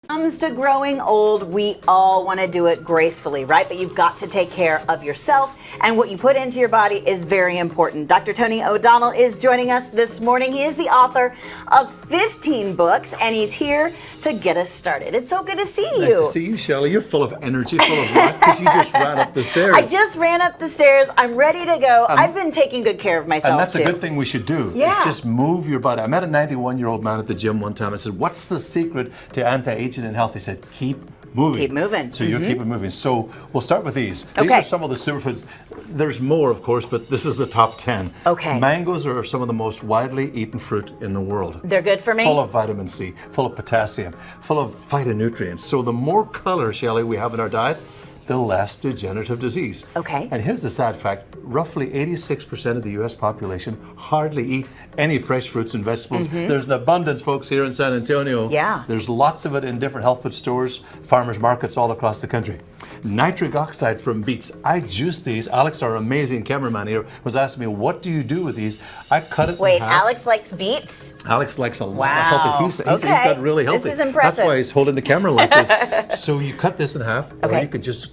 Comes to growing old, we all want to do it gracefully, right? But you've got to take care of yourself, and what you put into your body is very important. Dr. Tony O'Donnell is joining us this morning. He is the author of 15 books, and he's here to get us started. It's so good to see you. Nice to see you, Shelley. You're full of energy, full of life, because you just ran up the stairs. I just ran up the stairs. I'm ready to go. I've been taking good care of myself, and that's too. a good thing we should do. Yeah. Is just move your body. I met a 91-year-old man at the gym one time. I said, what's the secret to anti-aging and health? He said, keep moving. Keep moving. So you're keeping moving. So we'll start with these. These are some of the superfoods. There's more, of course, but this is the top 10. Okay. Mangoes are some of the most widely eaten fruit in the world. They're good for me? Full of vitamin C, full of potassium, full of phytonutrients. So the more color, Shelley, we have in our diet, the less degenerative disease. Okay. And here's the sad fact. Roughly 86% of the U.S. population hardly eat any fresh fruits and vegetables. There's an abundance, folks, here in San Antonio. Yeah. There's lots of it in different health food stores, farmers markets all across the country. Nitric oxide from beets. I juice these. Alex, our amazing cameraman here, was asking me, what do you do with these? I cut it Wait, in half. Alex likes beets? Alex likes a lot Wow. of healthy. He's got really healthy. This is impressive. That's why he's holding the camera like this. So you cut this in half, or Okay. you could just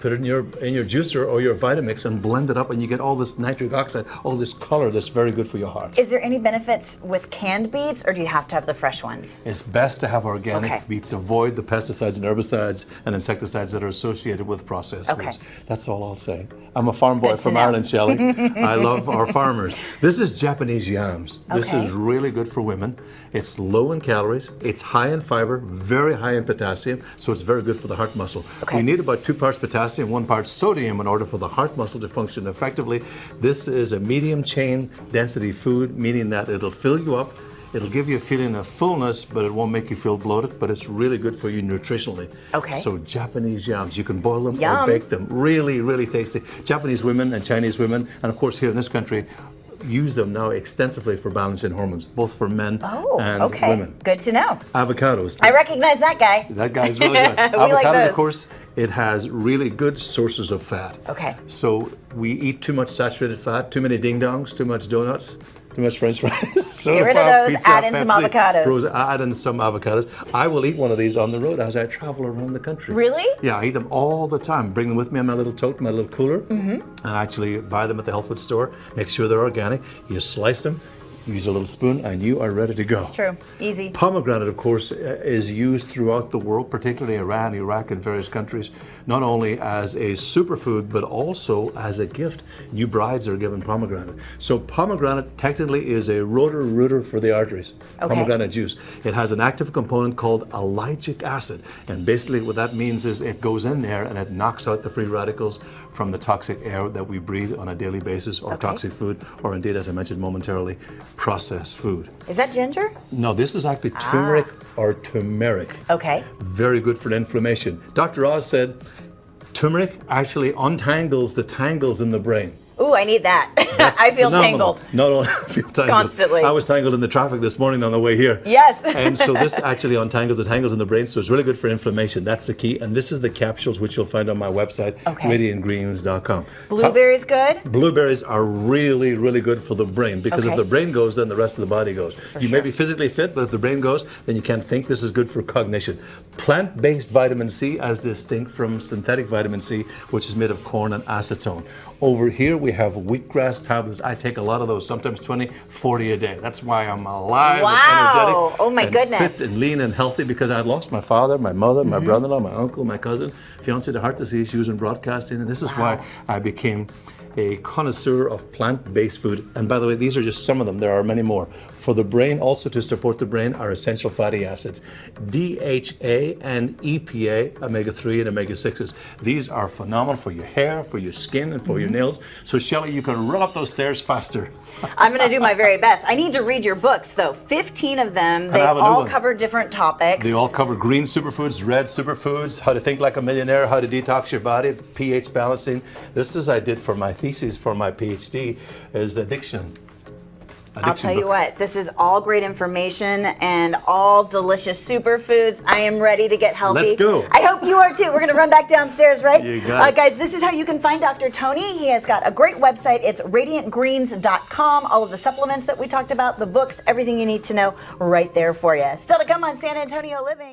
put it in your juicer or your Vitamix and blend it up, and you get all this nitric oxide, all this color that's very good for your heart. Is there any benefits with canned beets, or do you have to have the fresh ones? It's best to have organic beets. Avoid the pesticides and herbicides and insecticides that are associated with processed foods. That's all I'll say. I'm a farm boy from Ireland, Shelley. I love our farmers. This is Japanese yams. This is really good for women. It's low in calories. It's high in fiber, very high in potassium, so it's very good for the heart muscle. We need about 2 parts potassium, 1 part sodium in order for the heart muscle to function effectively. This is a medium chain density food, meaning that it'll fill you up. It'll give you a feeling of fullness, but it won't make you feel bloated, but it's really good for you nutritionally. So Japanese yams, you can boil them or bake them. Really, really tasty. Japanese women and Chinese women, and of course here in this country, use them now extensively for balancing hormones, both for men and women. Good to know. Avocados. I recognize that guy. That guy's really good. We like Avocados, those. of course, it has really good sources of fat. So we eat too much saturated fat, too many ding-dongs, too much donuts, too much French fries. Get rid of those, pizza, add in some avocados. Add in some avocados. I will eat one of these on the road as I travel around the country. Really? Yeah, I eat them all the time. Bring them with me in my little tote, my little cooler, and actually buy them at the health food store. Make sure they're organic. You slice them, use a little spoon, and you are ready to go. It's true. Easy. Pomegranate, of course, is used throughout the world, particularly Iran, Iraq, and various countries, not only as a superfood, but also as a gift. New brides are given pomegranate. So pomegranate technically is a rooter for the arteries, pomegranate juice. It has an active component called ellagic acid. And basically what that means is it goes in there and it knocks out the free radicals from the toxic air that we breathe on a daily basis, or toxic food, or indeed, as I mentioned momentarily, processed food. Is that ginger? No, this is actually turmeric or turmeric. Very good for inflammation. Dr. Oz said turmeric actually untangles the tangles in the brain. Ooh, I need that. I feel tangled. Not only I feel tangled. Constantly. I was tangled in the traffic this morning on the way here. Yes. And so this actually untangles the tangles in the brain, so it's really good for inflammation. That's the key. And this is the capsules, which you'll find on my website, radiantgreens.com. Blueberries good? Blueberries are really, really good for the brain, because if the brain goes, then the rest of the body goes. You may be physically fit, but if the brain goes, then you can't think. This is good for cognition. Plant-based vitamin C, as distinct from synthetic vitamin C, which is made of corn and acetone. Over here we have wheatgrass tablets. I take a lot of those, sometimes 20, 40 a day. That's why I'm alive and energetic. Oh my goodness. Fit and lean and healthy, because I had lost my father, my mother, my brother-in-law, my uncle, my cousin, fiance to heart disease. She was in broadcasting, and this is why I became a connoisseur of plant-based food. And by the way, these are just some of them. There are many more. For the brain, also to support the brain, are essential fatty acids. DHA and EPA, omega-3 and omega-6s. These are phenomenal for your hair, for your skin, and for your nails. So Shelley, you can run up those stairs faster. I'm going to do my very best. I need to read your books, though. 15 of them. They all cover different topics. They all cover green superfoods, red superfoods, how to think like a millionaire, how to detox your body, pH balancing. This is I did for my thesis for my PhD, is addiction. I'll tell you what, this is all great information and all delicious superfoods. I am ready to get healthy. Let's go. I hope you are too. We're going to run back downstairs, right? You got it. Guys, this is how you can find Dr. Tony. He has got a great website. It's radiantgreens.com. All of the supplements that we talked about, the books, everything you need to know right there for you. Still to come on San Antonio Living.